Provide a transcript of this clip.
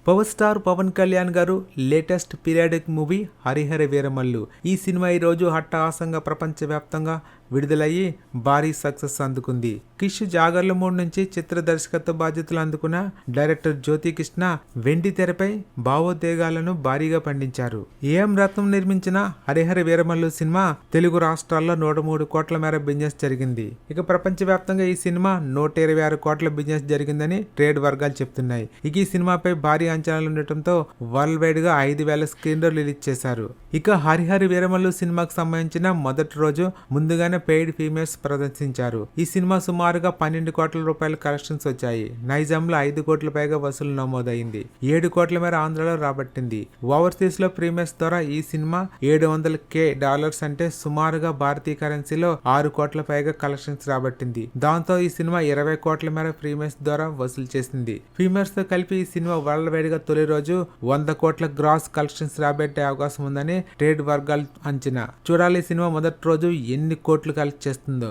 Power star Pawan Kalyan గారు latest periodic movie Harihara Veeramallu. ఈ cinema ఈరోజు అట్టహాసంగా ప్రపంచవ్యాప్తంగా విడుదలయ్యి భారీ సక్సెస్ అందుకుంది. కిష్ జాగర్ల మూడ్ నుంచి చిత్ర దర్శకత్వ బాధ్యతలు అందుకున్న డైరెక్టర్ జ్యోతి కృష్ణ వెండి తెరపై భావోద్వేగాలను భారీగా పండించారు. ఏఎం రత్నం నిర్మించిన హరిహర వీరమల్లు సినిమా తెలుగు రాష్ట్రాల్లో 103 కోట్ల మేర బిజినెస్ జరిగింది. ఇక ప్రపంచవ్యాప్తంగా ఈ సినిమా 126 కోట్ల బిజినెస్ జరిగిందని ట్రేడ్ వర్గాలు చెప్తున్నాయి. ఇక ఈ సినిమాపై భారీ అంచనాలు ఉండటంతో వరల్డ్ వైడ్ గా 5,000 స్క్రీన్లు రిలీజ్ చేశారు. ఇక హరిహర వీరమల్లు సినిమాకు సంబంధించిన మొదటి రోజు ముందుగానే పెయిడ్ ఫీమేల్స్ ప్రదర్శించారు. ఈ సినిమా సుమారుగా 12 కోట్ల రూపాయల కలెక్షన్స్ వచ్చాయి. నైజాంలో 5 కోట్ల పైగా వసూలు నమోదైంది. 7 కోట్ల మేర ఆంధ్రలో రాబట్టింది. ఓవర్సీస్ లో ప్రీమియర్స్ ద్వారా ఈ సినిమా $700K అంటే సుమారుగా భారతీయ కరెన్సీలో 6 కోట్ల పైగా కలెక్షన్స్ రాబట్టింది. దాంతో ఈ సినిమా 20 కోట్ల మేర ప్రీమియర్స్ ద్వారా వసూలు చేసింది. ఫీమేల్స్ తో కలిపి ఈ సినిమా వరల్డ్ వైడ్ గా తొలి రోజు 100 కోట్ల గ్రాస్ కలెక్షన్స్ రాబట్టే అవకాశం ఉందని ట్రేడ్ వర్గాలు అంచనా. చూడాలి ఈ సినిమా మొదటి రోజు ఎన్ని కోట్లు కలెక్ట్ చేస్తుందో.